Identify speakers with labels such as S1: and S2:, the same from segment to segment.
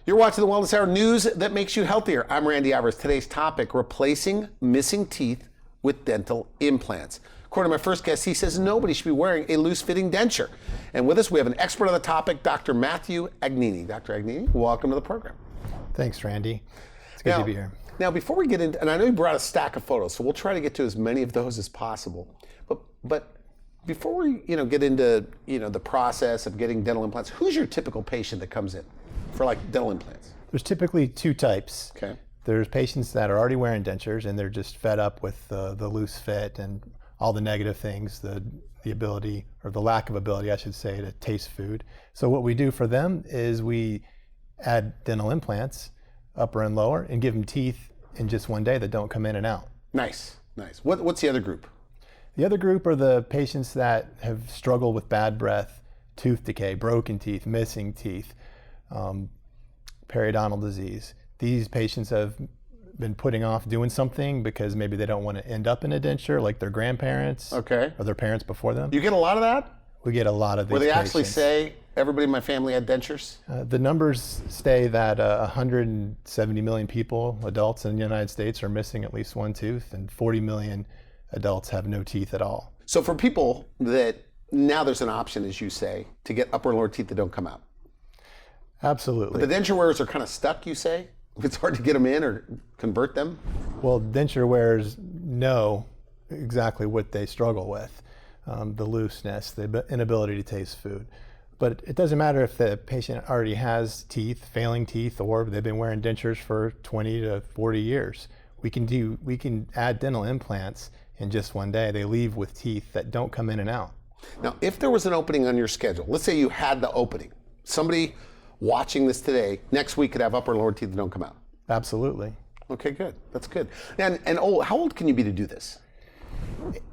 S1: You're watching the Wellness Hour, news that makes you healthier. I'm Randy Alvarez. Today's topic, replacing missing teeth with dental implants. According to my first guest, he says nobody should be wearing a loose-fitting denture. And with us, we have an expert on the topic, Dr. Matthew Agnini. Dr. Agnini, welcome to the program.
S2: Thanks, Randy. It's good to be here.
S1: Now, before we get into, and I know you brought a stack of photos, so we'll try to get to as many of those as possible. But before we, get into, the process of getting dental implants, who's your typical patient that comes in for like dental implants?
S2: There's typically two types.
S1: Okay.
S2: There's patients that are already wearing dentures and they're just fed up with the loose fit and all the negative things, the ability, or the lack of ability, I should say, to taste food. So what we do for them is we add dental implants, upper and lower, and give them teeth in just one day that don't come in and out.
S1: Nice. What's the other group?
S2: The other group are the patients that have struggled with bad breath, tooth decay, broken teeth, missing teeth, periodontal disease. These patients have been putting off doing something because maybe they don't want to end up in a denture like their grandparents or their parents before them.
S1: You get a lot of that?
S2: We get a lot of these
S1: Where they
S2: patients.
S1: actually say, everybody in my family had dentures?
S2: The numbers say that 170 million people, adults in the United States, are missing at least one tooth, and 40 million adults have no teeth at all.
S1: So for people that, now there's an option, as you say, to get upper and lower teeth that don't come out.
S2: Absolutely.
S1: But the denture wearers are kind of stuck, you say? It's hard to get them in or convert them?
S2: Well, denture wearers know exactly what they struggle with, the looseness, the inability to taste food. But it doesn't matter if the patient already has teeth, failing teeth, or they've been wearing dentures for 20 to 40 years. We can add dental implants in just one day. They leave with teeth that don't come in and out.
S1: Now, if there was an opening on your schedule, let's say you had the opening, somebody watching this today, next week could have upper and lower teeth that don't come out.
S2: Absolutely.
S1: Okay, good. That's good. And how old can you be to do this?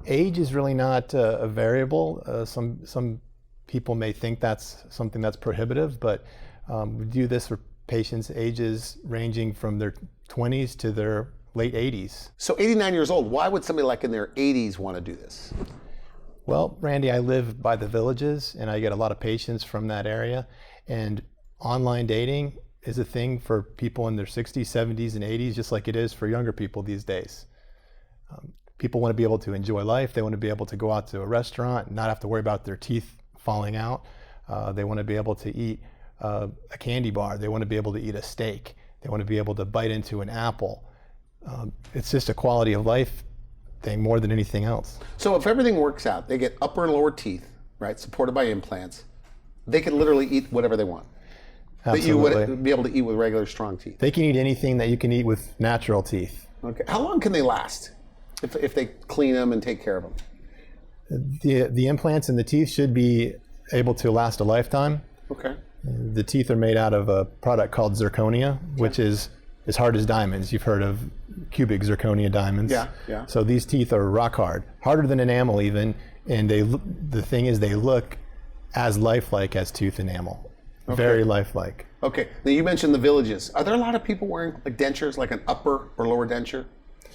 S2: Age is really not a variable. Some people may think that's something that's prohibitive, but we do this for patients ages ranging from their 20s to their late 80s.
S1: So 89 years old, why would somebody like in their 80s want to do this?
S2: Well, Randy, I live by the Villages and I get a lot of patients from that area, and online dating is a thing for people in their 60s, 70s, and 80s, just like it is for younger people these days. People want to be able to enjoy life. They want to be able to go out to a restaurant and not have to worry about their teeth falling out. They want to be able to eat a candy bar. They want to be able to eat a steak. They want to be able to bite into an apple. It's just a quality of life thing more than anything else.
S1: So if everything works out, they get upper and lower teeth, right, supported by implants, they can literally eat whatever they want.
S2: Absolutely.
S1: That you would be able to eat with regular strong teeth.
S2: They can eat anything that you can eat with natural teeth.
S1: Okay. How long can they last if they clean them and take care of them?
S2: The implants in the teeth should be able to last a lifetime.
S1: Okay.
S2: The teeth are made out of a product called zirconia, which is as hard as diamonds. You've heard of cubic zirconia diamonds.
S1: Yeah.
S2: So these teeth are rock hard, harder than enamel even, and the thing is they look as lifelike as tooth enamel. Okay. Very lifelike.
S1: Okay. Now you mentioned the Villages. Are there a lot of people wearing like dentures, like an upper or lower denture,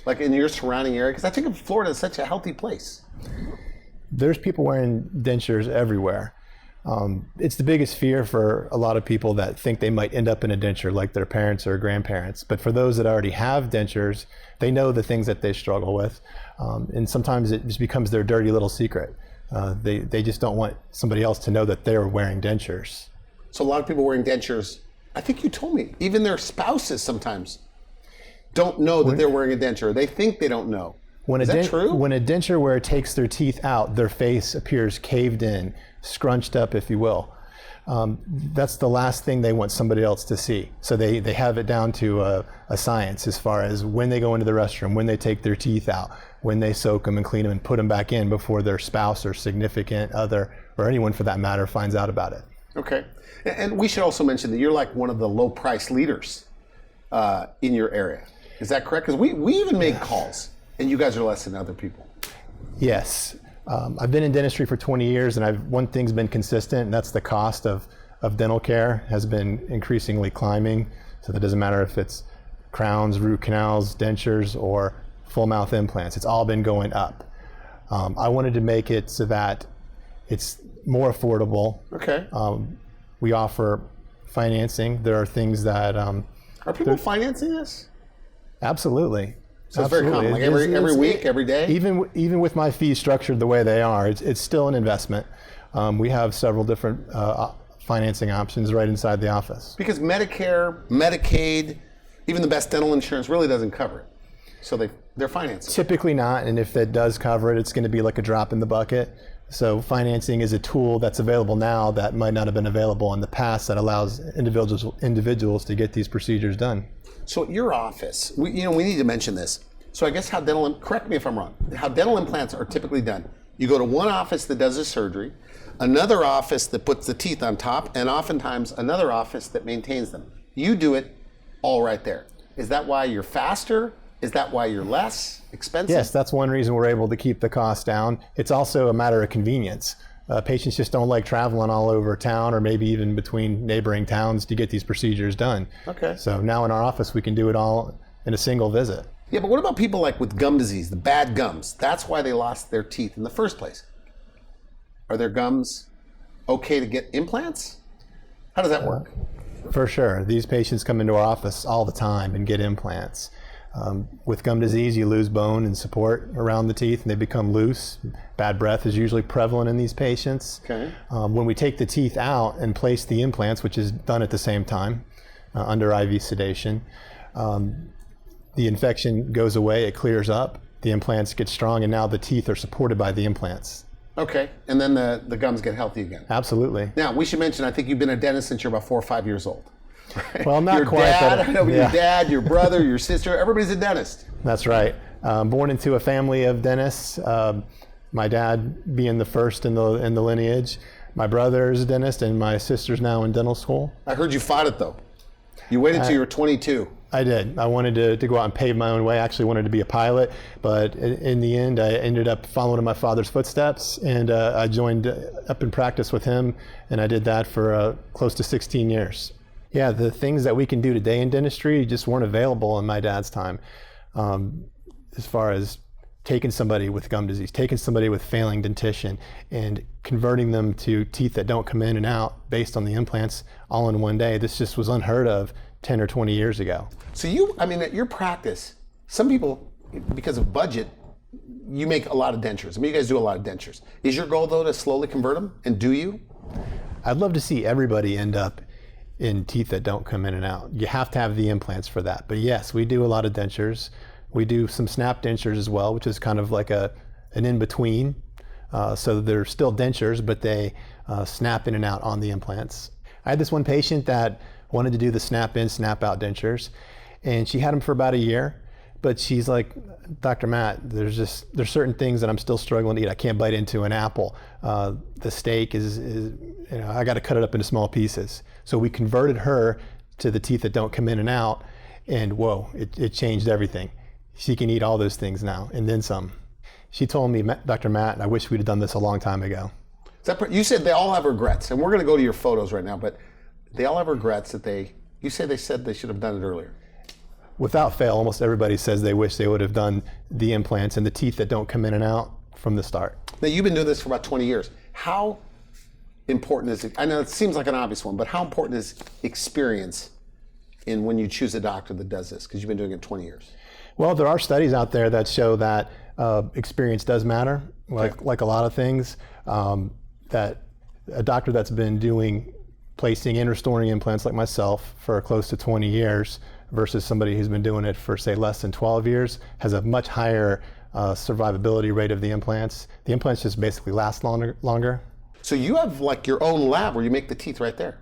S1: like in your surrounding area? Because I think Florida is such a healthy place.
S2: There's people wearing dentures everywhere. It's the biggest fear for a lot of people that think they might end up in a denture like their parents or grandparents. But for those that already have dentures, they know the things that they struggle with. And sometimes it just becomes their dirty little secret. They just don't want somebody else to know that they're wearing dentures.
S1: So a lot of people wearing dentures, I think you told me, even their spouses sometimes don't know that they're wearing a denture. They think they don't know. Is that true?
S2: When a denture wearer takes their teeth out, their face appears caved in, scrunched up, if you will. That's the last thing they want somebody else to see. So they have it down to a science as far as when they go into the restroom, when they take their teeth out, when they soak them and clean them and put them back in before their spouse or significant other, or anyone for that matter, finds out about it.
S1: Okay. And we should also mention that you're like one of the low price leaders in your area. Is that correct? Because we even make calls, and you guys are less than other people.
S2: Yes. I've been in dentistry for 20 years, and one thing's been consistent, and that's the cost of dental care has been increasingly climbing. So that doesn't matter if it's crowns, root canals, dentures, or full mouth implants. It's all been going up. I wanted to make it so that it's more affordable.
S1: Okay.
S2: We offer financing. There are things that
S1: Are people financing this?
S2: absolutely.
S1: So it's very common, like every week, every day?
S2: Even with my fees structured the way they are, it's still an investment. We have several different financing options right inside the office.
S1: Because Medicare, Medicaid, even the best dental insurance really doesn't cover it. So they're financing.
S2: Typically not, and if that does cover it, it's going to be like a drop in the bucket. So financing is a tool that's available now that might not have been available in the past that allows individuals to get these procedures done.
S1: So at your office, we need to mention this. So I guess correct me if I'm wrong, how dental implants are typically done. You go to one office that does the surgery, another office that puts the teeth on top, and oftentimes another office that maintains them. You do it all right there. Is that why you're faster? Is that why you're less expensive?
S2: Yes, that's one reason we're able to keep the cost down. It's also a matter of convenience. Patients just don't like traveling all over town or maybe even between neighboring towns to get these procedures done.
S1: Okay.
S2: So now in our office, we can do it all in a single visit.
S1: Yeah, but what about people like with gum disease, the bad gums? That's why they lost their teeth in the first place. Are their gums okay to get implants? How does that work?
S2: For sure. These patients come into our office all the time and get implants. With gum disease, you lose bone and support around the teeth and they become loose. Bad breath is usually prevalent in these patients.
S1: Okay.
S2: When we take the teeth out and place the implants, which is done at the same time under IV sedation, the infection goes away, it clears up, the implants get strong, and now the teeth are supported by the implants.
S1: Okay, and then the gums get healthy again.
S2: Absolutely.
S1: Now, we should mention, I think you've been a dentist since you're about 4 or 5 years old.
S2: Well, not
S1: your
S2: quite.
S1: Dad,
S2: But,
S1: I know your dad, your brother, your sister, everybody's a dentist.
S2: That's right. Born into a family of dentists. My dad being the first in the lineage. My brother is a dentist, and my sister's now in dental school.
S1: I heard you fought it though. You waited till you were 22.
S2: I did. I wanted to go out and pave my own way. I actually wanted to be a pilot, but in the end, I ended up following in my father's footsteps, and I joined up in practice with him, and I did that for close to 16 years. Yeah, the things that we can do today in dentistry just weren't available in my dad's time. As far as taking somebody with gum disease, taking somebody with failing dentition, and converting them to teeth that don't come in and out based on the implants all in one day. This just was unheard of 10 or 20 years ago.
S1: So at your practice, some people, because of budget, you make a lot of dentures. I mean, you guys do a lot of dentures. Is your goal though to slowly convert them, and do you?
S2: I'd love to see everybody end up in teeth that don't come in and out. You have to have the implants for that. But yes, we do a lot of dentures. We do some snap dentures as well, which is kind of like an in-between. So they're still dentures, but they snap in and out on the implants. I had this one patient that wanted to do the snap in, snap out dentures, and she had them for about a year, but she's like, Dr. Matt, there's certain things that I'm still struggling to eat. I can't bite into an apple. The steak is I got to cut it up into small pieces. So we converted her to the teeth that don't come in and out, and whoa, it changed everything. She can eat all those things now, and then some. She told me, Dr. Matt, I wish we'd have done this a long time ago.
S1: You said they all have regrets, and we're going to go to your photos right now, but they all have regrets that they said they should have done it earlier.
S2: Without fail, almost everybody says they wish they would have done the implants and the teeth that don't come in and out from the start.
S1: Now, you've been doing this for about 20 years. How important is it? I know it seems like an obvious one, but how important is experience in when you choose a doctor that does this? Because you've been doing it 20 years.
S2: Well, there are studies out there that show that experience does matter, like a lot of things. That a doctor that's been placing and restoring implants like myself for close to 20 years versus somebody who's been doing it for, say, less than 12 years has a much higher survivability rate of the implants. The implants just basically last longer.
S1: So you have like your own lab where you make the teeth right there?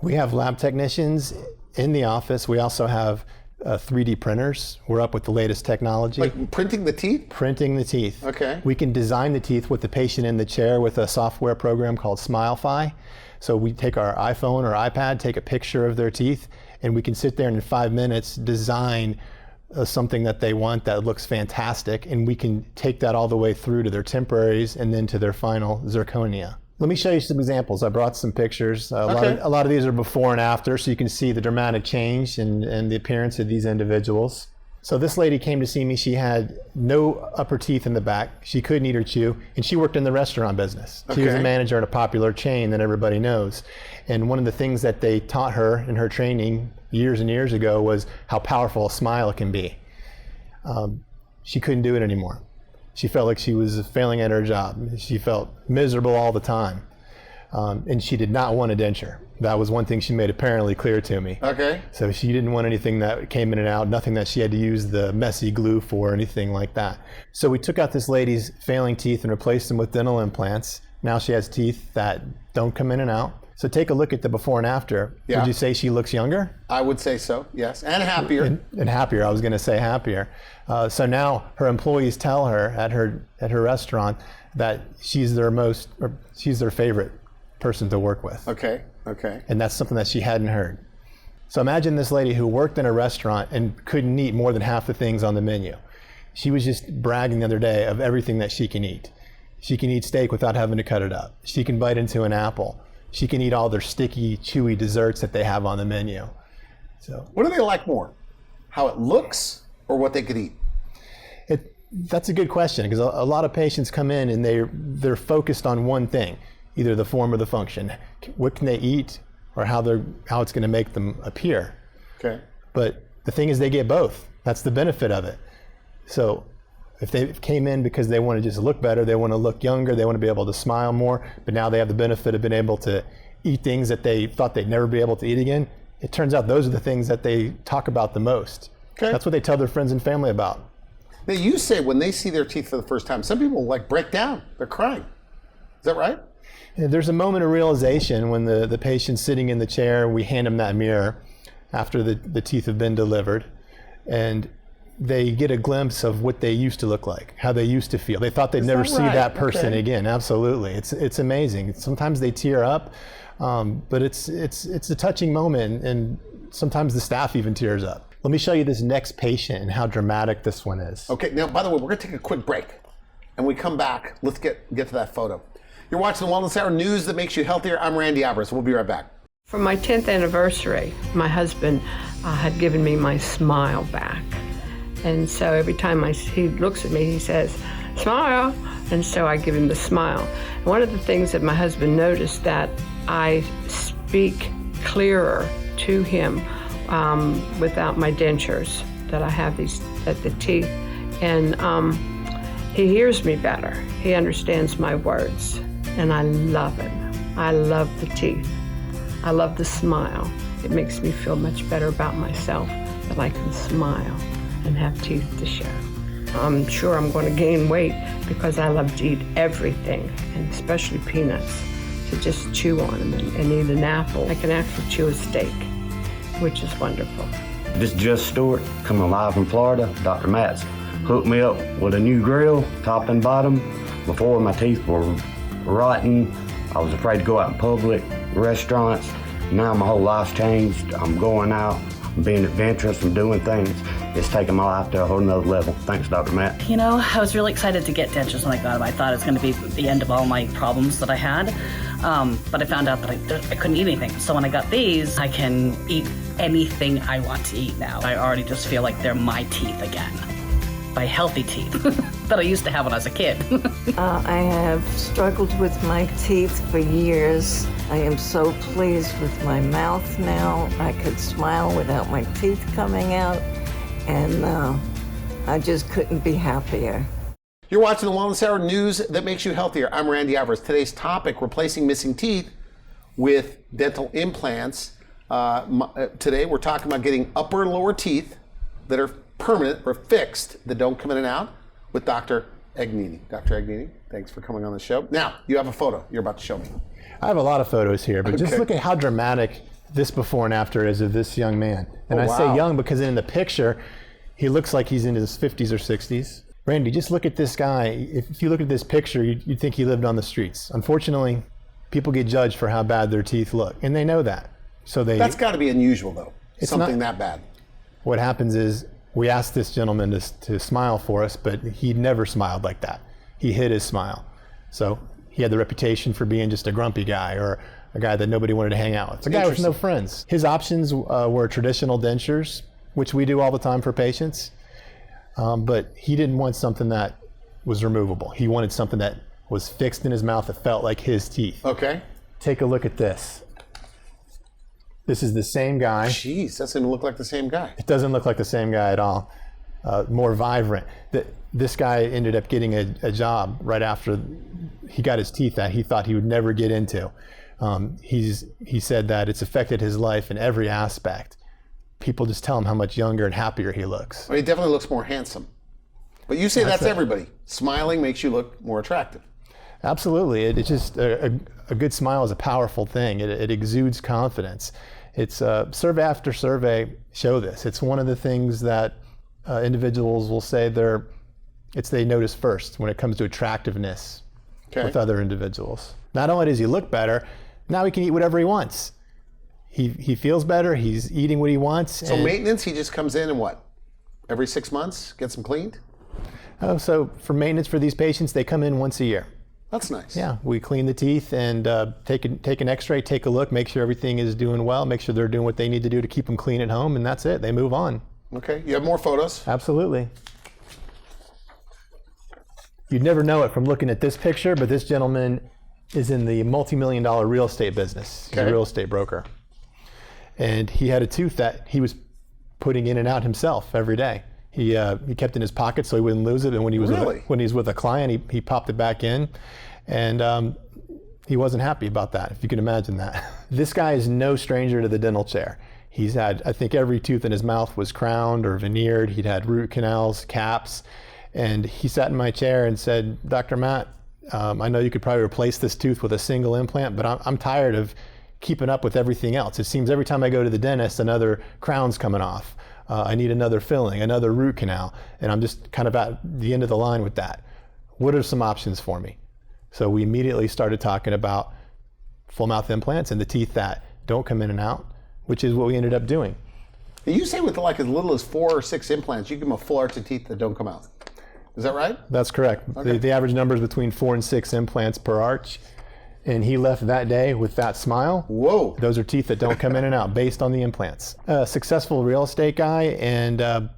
S2: We have lab technicians in the office. We also have 3D printers. We're up with the latest technology.
S1: Like printing the teeth?
S2: Printing the teeth.
S1: Okay.
S2: We can design the teeth with the patient in the chair with a software program called SmileFi. So we take our iPhone or iPad, take a picture of their teeth, and we can sit there and in 5 minutes design something that they want that looks fantastic, and we can take that all the way through to their temporaries and then to their final zirconia. Let me show you some examples. I brought some pictures. A lot of these are before and after, so you can see the dramatic change in the appearance of these individuals. So this lady came to see me. She had no upper teeth in the back. She couldn't eat or chew, and she worked in the restaurant business. She was a manager at a popular chain that everybody knows. And one of the things that they taught her in her training years and years ago was how powerful a smile can be. She couldn't do it anymore. She felt like she was failing at her job. She felt miserable all the time. And she did not want a denture. That was one thing she made apparently clear to me.
S1: Okay.
S2: So she didn't want anything that came in and out, nothing that she had to use the messy glue for or anything like that. So we took out this lady's failing teeth and replaced them with dental implants. Now she has teeth that don't come in and out. So take a look at the before and after.
S1: Yeah.
S2: Would you say she looks younger?
S1: I would say so, yes. And happier.
S2: And happier, I was going to say happier. So now her employees tell her at her restaurant that she's their favorite person to work with.
S1: Okay.
S2: And that's something that she hadn't heard. So imagine this lady who worked in a restaurant and couldn't eat more than half the things on the menu. She was just bragging the other day of everything that she can eat. She can eat steak without having to cut it up. She can bite into an apple. She can eat all their sticky, chewy desserts that they have on the menu. So
S1: what do they like more? How it looks or what they could eat?
S2: That's a good question, because a lot of patients come in and they're focused on one thing, either the form or the function. What can they eat, or how it's going to make them appear.
S1: Okay.
S2: But the thing is, they get both. That's the benefit of it. So if they came in because they want to just look better, they want to look younger, they want to be able to smile more, but now they have the benefit of being able to eat things that they thought they'd never be able to eat again, it turns out those are the things that they talk about the most.
S1: Okay.
S2: That's what they tell their friends and family about.
S1: Now, you say when they see their teeth for the first time, some people like break down. They're crying. Is that right?
S2: There's a moment of realization when the patient's sitting in the chair, we hand them that mirror after the teeth have been delivered, and they get a glimpse of what they used to look like, how they used to feel. They thought they'd never see that person again. Absolutely. It's amazing. Sometimes they tear up, but it's a touching moment, and sometimes the staff even tears up. Let me show you this next patient and how dramatic this one is.
S1: Okay, now, by the way, we're going to take a quick break. And when we come back, let's get to that photo. You're watching the Wellness Hour, news that makes you healthier. I'm Randy Alvarez. We'll be right back.
S3: For my 10th anniversary, my husband had given me my smile back. And so every time he looks at me, he says, "Smile." And so I give him the smile. And one of the things that my husband noticed, that I speak clearer to him without my dentures, that I have the teeth. And he hears me better. He understands my words. And I love it. I love the teeth. I love the smile. It makes me feel much better about myself that I can smile and have teeth to show. I'm sure I'm going to gain weight because I love to eat everything, and especially peanuts, to just chew on them and eat an apple. I can actually chew a steak, which is wonderful.
S4: This is Just Stewart, coming live from Florida. Dr. Matt's hooked me up with a new grill, top and bottom. Before, my teeth were rotten. I was afraid to go out in public, restaurants. Now my whole life's changed. I'm going out, I'm being adventurous, I'm doing things. It's taking my life to a whole nother level. Thanks, Dr. Matt.
S5: You know, I was really excited to get dentures when I got them. I thought it was going to be the end of all my problems that I had. But I found out that I couldn't eat anything. So when I got these, I can eat anything I want to eat now. I already just feel like they're my teeth again. My healthy teeth that I used to have when I was a kid.
S6: I have struggled with my teeth for years. I am so pleased with my mouth now. I could smile without my teeth coming out, and I just couldn't be happier.
S1: You're watching the Wellness Hour, news that makes you healthier. I'm Randy Alvarez. Today's topic, replacing missing teeth with dental implants. Today we're talking about getting upper and lower teeth that are permanent or fixed, that don't come in and out, with Dr. Agnini. Dr. Agnini, thanks for coming on the show. Now, you have a photo you're about to show me.
S2: I have a lot of photos here, but just look at how dramatic this before and after is of this young man. And I say young because in the picture, he looks like he's in his 50s or 60s. Randy, just look at this guy. If you look at this picture, you'd think he lived on the streets. Unfortunately, people get judged for how bad their teeth look, and they know that. So
S1: That's got to be unusual, though.
S2: It's
S1: something
S2: not,
S1: that bad.
S2: What happens is, we asked this gentleman to smile for us, but he never smiled like that. He hid his smile. So he had the reputation for being just a grumpy guy, or a guy that nobody wanted to hang out with. A guy with no friends. His options were traditional dentures, which we do all the time for patients. But he didn't want something that was removable. He wanted something that was fixed in his mouth that felt like his teeth.
S1: Okay.
S2: Take a look at this. This is the same guy.
S1: Jeez, that doesn't look like the same guy.
S2: It doesn't look like the same guy at all. More vibrant. This guy ended up getting a job right after he got his teeth that he thought he would never get into. He said that it's affected his life in every aspect. People just tell him how much younger and happier he looks.
S1: Well, he definitely looks more handsome. But you say that's everybody. Smiling makes you look more attractive.
S2: Absolutely. It's just a good smile is a powerful thing. It exudes confidence. It's survey after survey show this. It's one of the things that individuals will say they notice first when it comes to attractiveness with other individuals. Not only does he look better, now he can eat whatever he wants. He feels better. He's eating what he wants.
S1: So maintenance, he just comes in and what? Every 6 months, gets them cleaned?
S2: So for maintenance for these patients, they come in once a year.
S1: That's nice.
S2: Yeah, we clean the teeth and take an x-ray, take a look, make sure everything is doing well, make sure they're doing what they need to do to keep them clean at home, and that's it. They move on.
S1: Okay, you have more photos?
S2: Absolutely. You'd never know it from looking at this picture, but this gentleman is in the multi-million-dollar real estate business. He's a real estate broker. And he had a tooth that he was putting in and out himself every day. He kept in his pocket so he wouldn't lose it. And when he was with a client, he popped it back in, and he wasn't happy about that, if you can imagine that. This guy is no stranger to the dental chair. He's had, I think, every tooth in his mouth was crowned or veneered. He'd had root canals, caps, and he sat in my chair and said, "Dr. Matt, I know you could probably replace this tooth with a single implant, but I'm tired of keeping up with everything else. It seems every time I go to the dentist, another crown's coming off. I need another filling, another root canal, and I'm just kind of at the end of the line with that. What are some options for me?" So we immediately started talking about full mouth implants and the teeth that don't come in and out, which is what we ended up doing.
S1: You say with like as little as 4 or 6 implants, you give them a full arch of teeth that don't come out. Is that right?
S2: That's correct. Okay. The average number is between 4 and 6 implants per arch. And he left that day with that smile.
S1: Whoa.
S2: Those are teeth that don't come in and out based on the implants. A successful real estate guy, and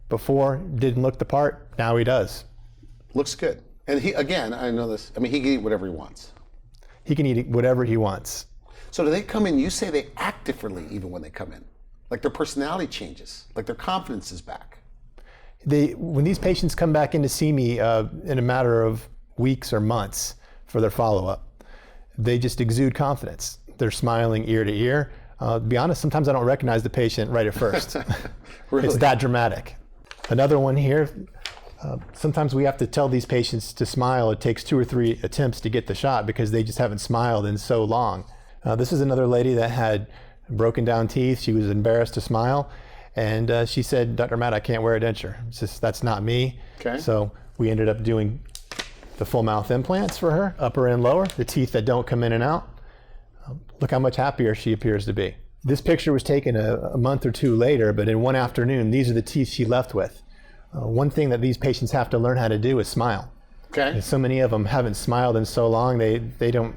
S2: before didn't look the part, now he does.
S1: Looks good. And he, again, I know this, I mean, he can eat whatever he wants.
S2: He can eat whatever he wants.
S1: So do they come in, you say they act differently even when they come in? Like their personality changes, like their confidence is back.
S2: When these patients come back in to see me in a matter of weeks or months for their follow-up, they just exude confidence. They're smiling ear to ear. To be honest, sometimes I don't recognize the patient right at first.
S1: Really?
S2: It's that dramatic. Another one here, sometimes we have to tell these patients to smile. It takes 2 or 3 attempts to get the shot because they just haven't smiled in so long. This is another lady that had broken down teeth. She was embarrassed to smile. And she said, "Dr. Matt, I can't wear a denture. It's just, that's not me."
S1: Okay.
S2: So we ended up doing the full mouth implants for her, upper and lower, the teeth that don't come in and out. Look how much happier she appears to be. This picture was taken a month or 2 later, but in one afternoon, these are the teeth she left with. One thing that these patients have to learn how to do is smile.
S1: Okay.
S2: And so many of them haven't smiled in so long, they don't,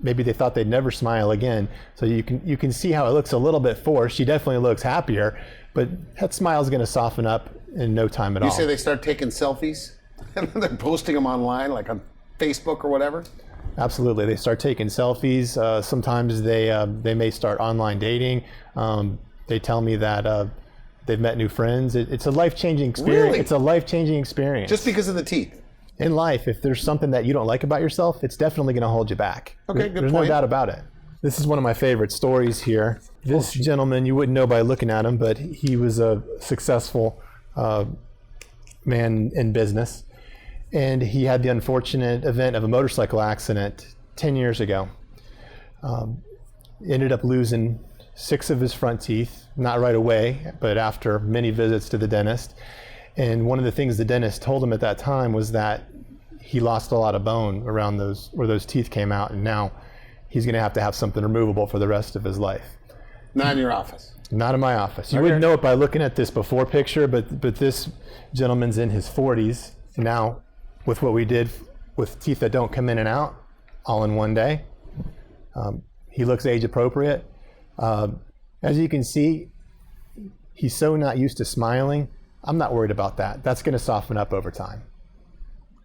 S2: maybe they thought they'd never smile again. So you can see how it looks a little bit forced. She definitely looks happier, but that smile is going to soften up in no time at all.
S1: You say they start taking selfies and they're posting them online, like on Facebook or whatever?
S2: Absolutely. They start taking selfies. Sometimes they may start online dating. They tell me that they've met new friends. It's a life-changing experience.
S1: Really?
S2: It's a life-changing experience.
S1: Just because of the teeth?
S2: In life, if there's something that you don't like about yourself, it's definitely going to hold you back.
S1: Okay, good
S2: There's
S1: point.
S2: no doubt about it. This is one of my favorite stories here. This gentleman, you wouldn't know by looking at him, but he was a successful man in business. And he had the unfortunate event of a motorcycle accident 10 years ago. Ended up losing 6 of his front teeth, not right away, but after many visits to the dentist. And one of the things the dentist told him at that time was that he lost a lot of bone around where those teeth came out, and now he's going to have something removable for the rest of his life.
S1: Not in your office?
S2: Not in my office. You wouldn't know it by looking at this before picture, but this gentleman's in his 40s now with what we did with teeth that don't come in and out all in one day. He looks age appropriate. As you can see, he's so not used to smiling. I'm not worried about that. That's going to soften up over time.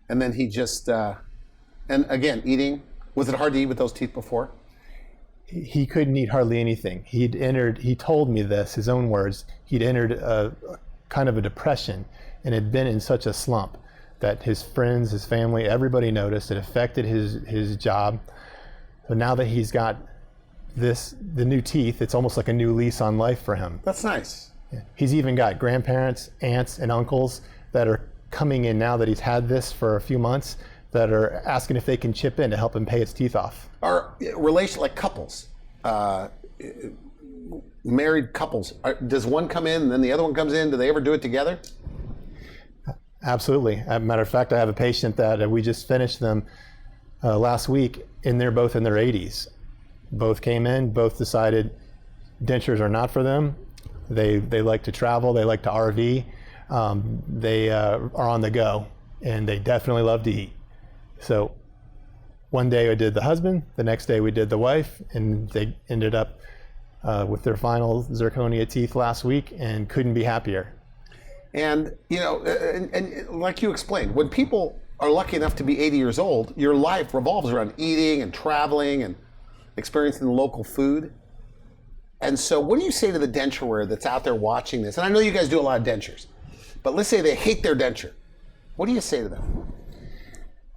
S1: And then he just, and again, eating, was it hard to eat with those teeth before?
S2: He couldn't eat hardly anything. He told me this, his own words, he'd entered a kind of a depression and had been in such a slump that his friends, his family, everybody noticed. It affected his job. So now that he's got the new teeth, it's almost like a new lease on life for him.
S1: That's nice.
S2: Yeah. He's even got grandparents, aunts, and uncles that are coming in now that he's had this for a few months that are asking if they can chip in to help him pay his teeth off.
S1: Are relation like couples, married couples, does one come in and then the other one comes in? Do they ever do it together?
S2: Absolutely. As a matter of fact, I have a patient that we just finished them last week, and they're both in their 80s. Both came in, both decided dentures are not for them. They like to travel, they like to RV, they are on the go, and they definitely love to eat. So one day I did the husband, the next day we did the wife, and they ended up with their final zirconia teeth last week and couldn't be happier.
S1: And, you know, and like you explained, when people are lucky enough to be 80 years old, your life revolves around eating and traveling and experiencing the local food. And so what do you say to the denture wearer that's out there watching this? And I know you guys do a lot of dentures, but let's say they hate their denture. What do you say to them?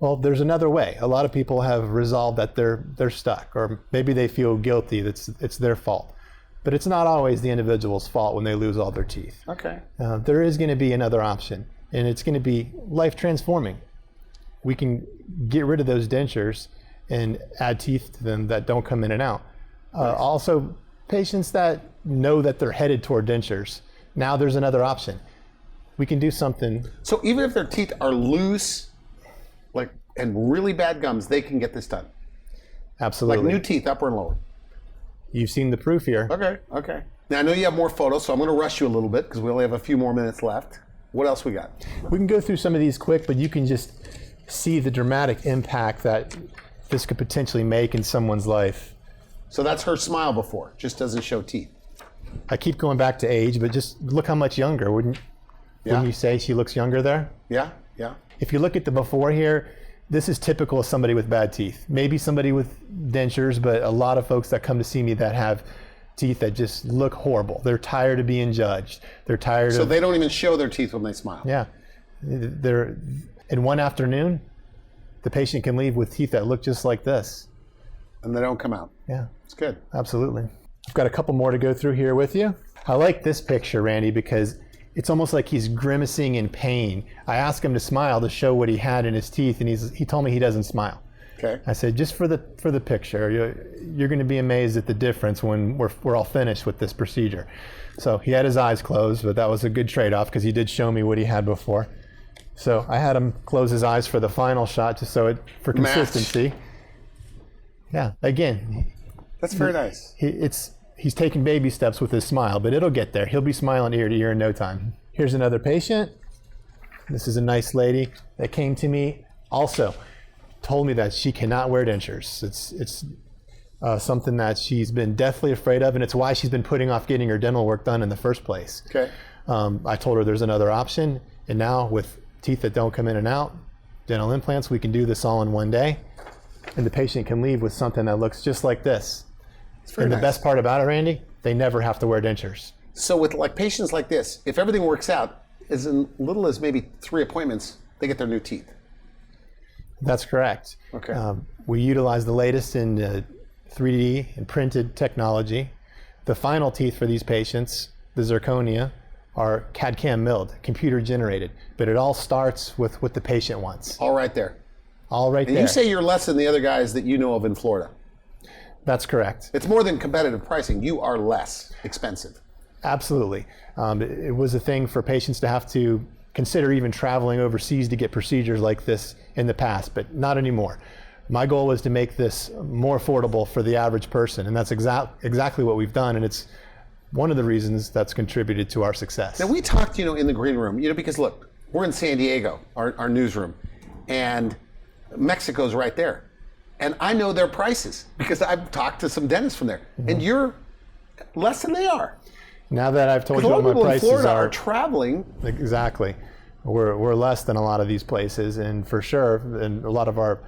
S2: Well, there's another way. A lot of people have resolved that they're stuck, or maybe they feel guilty, it's their fault. But it's not always the individual's fault when they lose all their teeth.
S1: Okay.
S2: There is going to be another option, and it's going to be life transforming. We can get rid of those dentures and add teeth to them that don't come in and out.
S1: Nice.
S2: Also, patients that know that they're headed toward dentures, now there's another option. We can do something.
S1: So even if their teeth are loose, and really bad gums, they can get this done.
S2: Absolutely.
S1: Like new teeth, upper and lower.
S2: You've seen the proof here.
S1: Okay. Now I know you have more photos, so I'm going to rush you a little bit because we only have a few more minutes left. What else we got?
S2: We can go through some of these quick, but you can just see the dramatic impact that this could potentially make in someone's life.
S1: So that's her smile before, just doesn't show teeth.
S2: I keep going back to age, but just look how much younger. Wouldn't you say she looks younger there?
S1: Yeah.
S2: If you look at the before here, this is typical of somebody with bad teeth. Maybe somebody with dentures, but a lot of folks that come to see me that have teeth that just look horrible. They're tired of being judged. They're tired
S1: So they don't even show their teeth when they smile.
S2: Yeah. In one afternoon, the patient can leave with teeth that look just like this.
S1: And they don't come out.
S2: Yeah.
S1: It's good.
S2: Absolutely. I've got a couple more to go through here with you. I like this picture, Randy, because it's almost like he's grimacing in pain. I asked him to smile to show what he had in his teeth, and he told me he doesn't smile.
S1: Okay.
S2: I said, just for the picture, you're going to be amazed at the difference when we're all finished with this procedure. So he had his eyes closed, but that was a good trade-off because he did show me what he had before. So I had him close his eyes for the final shot, just for consistency. Yeah. Again.
S1: That's very nice.
S2: He's taking baby steps with his smile, but it'll get there. He'll be smiling ear to ear in no time. Here's another patient. This is a nice lady that came to me. Also, told me that she cannot wear dentures. It's something that she's been deathly afraid of, and it's why she's been putting off getting her dental work done in the first place.
S1: Okay.
S2: I told her there's another option, and now with teeth that don't come in and out, dental implants, we can do this all in one day, and the patient can leave with something that looks just like this. And the best part about it, Randy, they never have to wear dentures.
S1: So with patients like this, if everything works out, as little as maybe 3 appointments, they get their new teeth.
S2: That's correct.
S1: Okay.
S2: We utilize the latest in 3D and printed technology. The final teeth for these patients, the zirconia, are CAD/CAM milled, computer generated, but it all starts with what the patient wants.
S1: All right there.
S2: All right
S1: and
S2: there.
S1: You say you're less than the other guys that you know of in Florida.
S2: That's correct.
S1: It's more than competitive pricing. You are less expensive.
S2: Absolutely. It was a thing for patients to have to consider even traveling overseas to get procedures like this in the past, but not anymore. My goal was to make this more affordable for the average person, and that's exactly what we've done, and it's one of the reasons that's contributed to our success.
S1: Now we talked, in the green room, because look, we're in San Diego, our newsroom, and Mexico's right there. And I know their prices because I've talked to some dentists from there. Mm-hmm. And you're less than they are.
S2: Now that I've told
S1: Because
S2: you
S1: a lot
S2: what
S1: of
S2: my
S1: people in
S2: prices
S1: Florida
S2: are,
S1: are traveling.
S2: exactly, we're less than a lot of these places, and for sure, and a lot of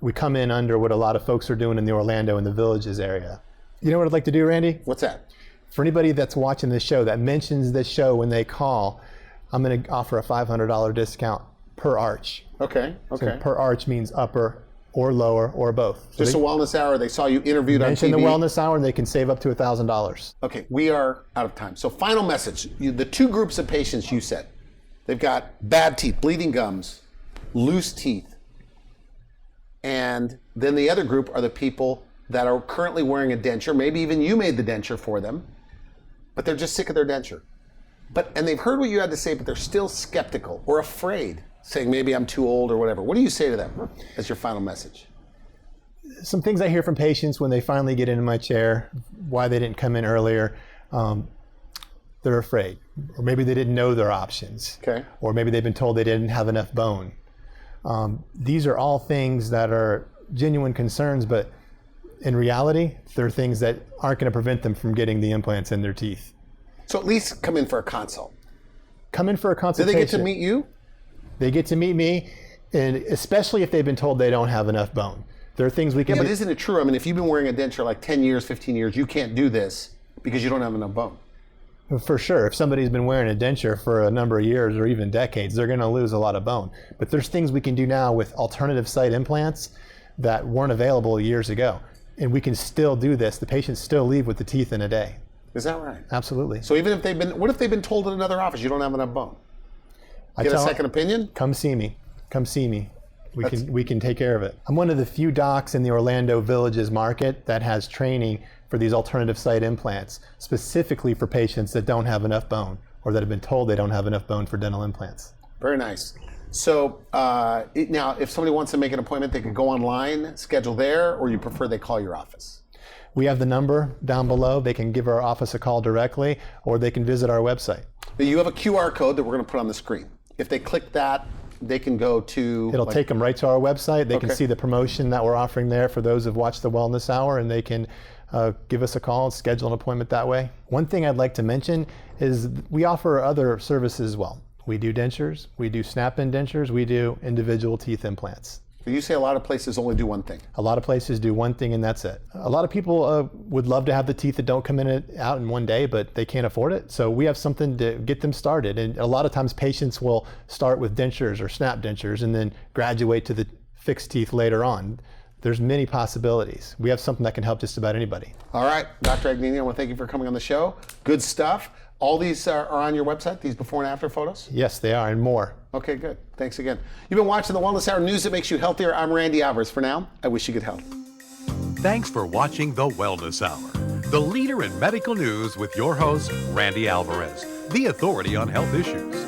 S2: we come in under what a lot of folks are doing in the Orlando and the Villages area. You know what I'd like to do, Randy?
S1: What's that?
S2: For anybody that's watching this show that mentions this show when they call, I'm going to offer a $500 discount per arch.
S1: Okay.
S2: So per arch means upper or lower or both. So
S1: Just a wellness hour. They saw you interviewed on TV.
S2: mention the wellness hour and they can save up to $1,000.
S1: Okay, we are out of time. So final message. The two groups of patients you said, they've got bad teeth, bleeding gums, loose teeth. And then the other group are the people that are currently wearing a denture. Maybe even you made the denture for them, but they're just sick of their denture. And they've heard what you had to say, but they're still skeptical or afraid, saying maybe I'm too old or whatever. What do you say to them as your final message?
S2: Some things I hear from patients when they finally get into my chair, why they didn't come in earlier, they're afraid. Or maybe they didn't know their options.
S1: Okay.
S2: Or maybe they've been told they didn't have enough bone. These are all things that are genuine concerns, but in reality, they're things that aren't going to prevent them from getting the implants in their teeth.
S1: So at least come in for a consult.
S2: Come in for a
S1: Do
S2: consultation.
S1: they get to meet you?
S2: They get to meet me, and especially if they've been told they don't have enough bone. There are things we can
S1: Yeah,
S2: do.
S1: but isn't it true? I mean, if you've been wearing a denture like 10 years, 15 years, you can't do this because you don't have enough bone.
S2: For sure, if somebody's been wearing a denture for a number of years or even decades, they're going to lose a lot of bone. But there's things we can do now with alternative site implants that weren't available years ago. And we can still do this. The patients still leave with the teeth in a day.
S1: Is that right?
S2: Absolutely.
S1: So even if what if they've been told in another office you don't have enough bone? Get a second opinion?
S2: Come see me. Come see me. We can take care of it. I'm one of the few docs in the Orlando Villages market that has training for these alternative site implants, specifically for patients that don't have enough bone or that have been told they don't have enough bone for dental implants.
S1: Very nice. So now, if somebody wants to make an appointment, they can go online, schedule there, or you prefer they call your office?
S2: We have the number down below. They can give our office a call directly, or they can visit our website.
S1: Now, you have a QR code that we're going to put on the screen. If they click that, they can go to...
S2: It'll take them right to our website. They can
S1: Okay.
S2: see the promotion that we're offering there for those who've watched the Wellness Hour, and they can give us a call and schedule an appointment that way. One thing I'd like to mention is we offer other services as well. We do dentures, we do snap-in dentures, we do individual teeth implants.
S1: You say a lot of places only do one thing.
S2: A lot of places do one thing and that's it. A lot of people would love to have the teeth that don't come out in one day, but they can't afford it. So we have something to get them started. And a lot of times patients will start with dentures or snap dentures and then graduate to the fixed teeth later on. There's many possibilities. We have something that can help just about anybody.
S1: All right, Dr. Agnini, I want to thank you for coming on the show. Good stuff. All these are on your website, these before and after photos?
S2: Yes, they are, and more.
S1: Okay, good. Thanks again. You've been watching the Wellness Hour, news that makes you healthier. I'm Randy Alvarez. For now, I wish you good health.
S7: Thanks for watching the Wellness Hour, the leader in medical news with your host, Randy Alvarez, the authority on health issues.